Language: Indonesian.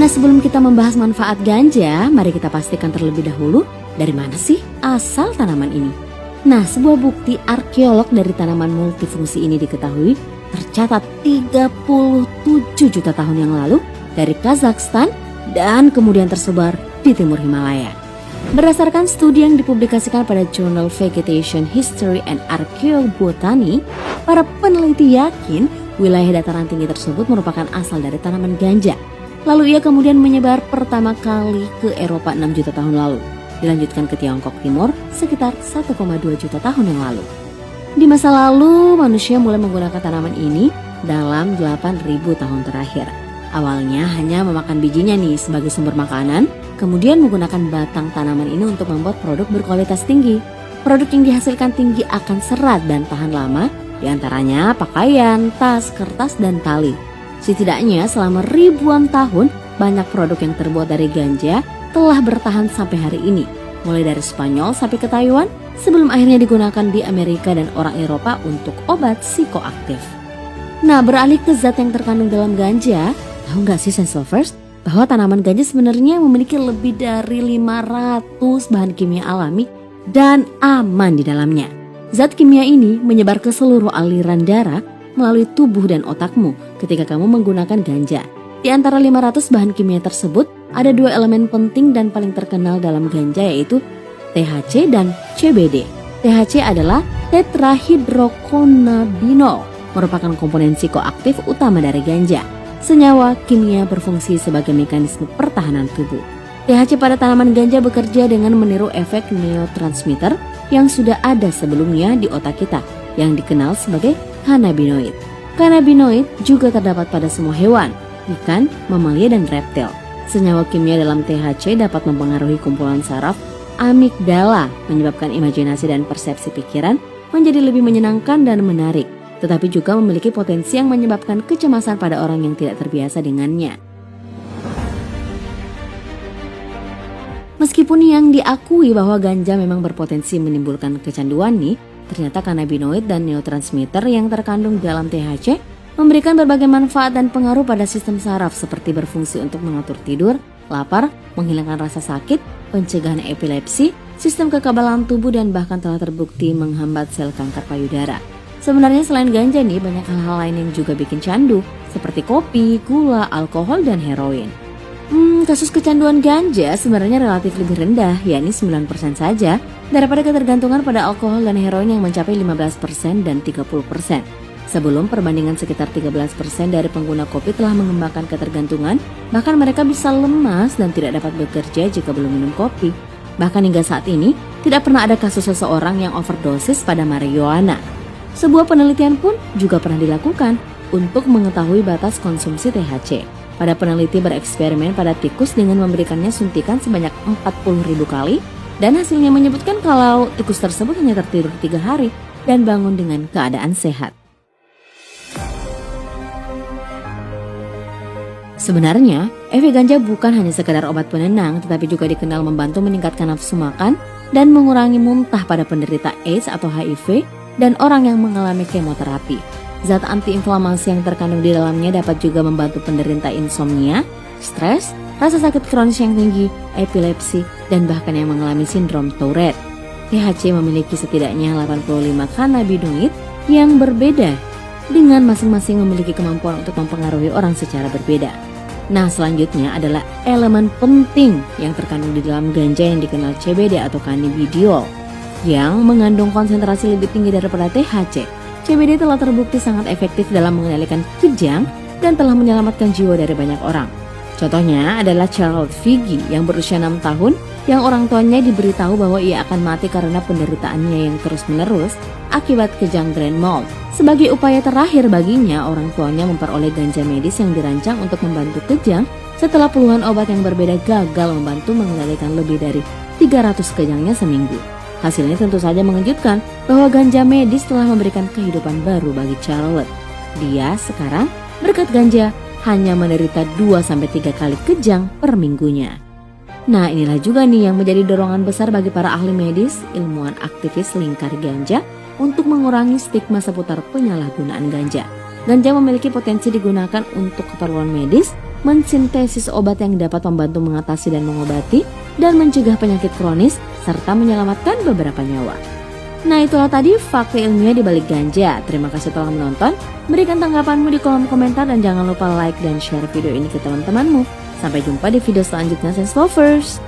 Nah, sebelum kita membahas manfaat ganja, mari kita pastikan terlebih dahulu dari mana sih asal tanaman ini. Nah, sebuah bukti arkeolog dari tanaman multifungsi ini diketahui tercatat 37 juta tahun yang lalu dari Kazakhstan dan kemudian tersebar di timur Himalaya. Berdasarkan studi yang dipublikasikan pada jurnal Vegetation History and Archaeobotany, para peneliti yakin wilayah dataran tinggi tersebut merupakan asal dari tanaman ganja. Lalu ia kemudian menyebar pertama kali ke Eropa 6 juta tahun lalu. Dilanjutkan ke Tiongkok Timur sekitar 1,2 juta tahun yang lalu. Di masa lalu manusia mulai menggunakan tanaman ini dalam 8.000 tahun terakhir. Awalnya hanya memakan bijinya nih sebagai sumber makanan, kemudian menggunakan batang tanaman ini untuk membuat produk berkualitas tinggi. Produk yang dihasilkan tinggi akan serat dan tahan lama, diantaranya pakaian, tas, kertas, dan tali. Setidaknya selama ribuan tahun banyak produk yang terbuat dari ganja telah bertahan sampai hari ini. Mulai dari Spanyol sampai ke Taiwan sebelum akhirnya digunakan di Amerika dan orang Eropa untuk obat psikoaktif. Nah, beralih ke zat yang terkandung dalam ganja, tahu nggak sih Science Lovers bahwa tanaman ganja sebenarnya memiliki lebih dari 500 bahan kimia alami dan aman di dalamnya. Zat kimia ini menyebar ke seluruh aliran darah melalui tubuh dan otakmu ketika kamu menggunakan ganja. Di antara 500 bahan kimia tersebut, ada 2 elemen penting dan paling terkenal dalam ganja yaitu THC dan CBD. THC adalah tetrahydrocannabinol, merupakan komponen psikoaktif utama dari ganja. Senyawa kimia berfungsi sebagai mekanisme pertahanan tubuh. THC pada tanaman ganja bekerja dengan meniru efek neurotransmitter yang sudah ada sebelumnya di otak kita, yang dikenal sebagai cannabinoid. Cannabinoid juga terdapat pada semua hewan, ikan, mamalia, dan reptil. Senyawa kimia dalam THC dapat mempengaruhi kumpulan saraf amigdala, menyebabkan imajinasi dan persepsi pikiran menjadi lebih menyenangkan dan menarik, tetapi juga memiliki potensi yang menyebabkan kecemasan pada orang yang tidak terbiasa dengannya. Meskipun yang diakui bahwa ganja memang berpotensi menimbulkan kecanduan nih, ternyata cannabinoid dan neurotransmitter yang terkandung dalam THC memberikan berbagai manfaat dan pengaruh pada sistem saraf seperti berfungsi untuk mengatur tidur, lapar, menghilangkan rasa sakit, pencegahan epilepsi, sistem kekebalan tubuh, dan bahkan telah terbukti menghambat sel kanker payudara. Sebenarnya selain ganja nih, banyak hal-hal lain yang juga bikin candu seperti kopi, gula, alkohol, dan heroin. Kasus kecanduan ganja sebenarnya relatif lebih rendah, yakni 9% saja, daripada ketergantungan pada alkohol dan heroin yang mencapai 15% dan 30%. Sebelum perbandingan sekitar 13% dari pengguna kopi telah mengembangkan ketergantungan, bahkan mereka bisa lemas dan tidak dapat bekerja jika belum minum kopi. Bahkan hingga saat ini, tidak pernah ada kasus seseorang yang overdosis pada marijuana. Sebuah penelitian pun juga pernah dilakukan untuk mengetahui batas konsumsi THC. Pada peneliti bereksperimen pada tikus dengan memberikannya suntikan sebanyak 40.000 kali, dan hasilnya menyebutkan kalau tikus tersebut hanya tertidur 3 hari dan bangun dengan keadaan sehat. Sebenarnya, efek ganja bukan hanya sekedar obat penenang, tetapi juga dikenal membantu meningkatkan nafsu makan dan mengurangi muntah pada penderita AIDS atau HIV dan orang yang mengalami kemoterapi. Zat antiinflamasi yang terkandung di dalamnya dapat juga membantu penderita insomnia, stres, rasa sakit kronis yang tinggi, epilepsi, dan bahkan yang mengalami sindrom Tourette. THC memiliki setidaknya 85 cannabinoid yang berbeda, dengan masing-masing memiliki kemampuan untuk mempengaruhi orang secara berbeda. Nah, selanjutnya adalah elemen penting yang terkandung di dalam ganja yang dikenal CBD atau cannabidiol, yang mengandung konsentrasi lebih tinggi daripada THC. CBD telah terbukti sangat efektif dalam mengendalikan kejang dan telah menyelamatkan jiwa dari banyak orang. Contohnya adalah Charles Figi yang berusia 6 tahun yang orang tuanya diberitahu bahwa ia akan mati karena penderitaannya yang terus-menerus akibat kejang grand mal. Sebagai upaya terakhir baginya, orang tuanya memperoleh ganja medis yang dirancang untuk membantu kejang setelah puluhan obat yang berbeda gagal membantu mengendalikan lebih dari 300 kejangnya seminggu. Hasilnya tentu saja mengejutkan bahwa ganja medis telah memberikan kehidupan baru bagi Charlotte. Dia sekarang berkat ganja hanya menderita 2-3 kali kejang per minggunya. Nah, inilah juga nih yang menjadi dorongan besar bagi para ahli medis, ilmuwan aktivis lingkar ganja untuk mengurangi stigma seputar penyalahgunaan ganja. Ganja memiliki potensi digunakan untuk keperluan medis mensintesis obat yang dapat membantu mengatasi dan mengobati dan mencegah penyakit kronis serta menyelamatkan beberapa nyawa. Nah, itulah tadi fakta ilmiah di balik ganja. Terima kasih telah menonton. Berikan tanggapanmu di kolom komentar dan jangan lupa like dan share video ini ke teman-temanmu. Sampai jumpa di video selanjutnya, Science Lovers.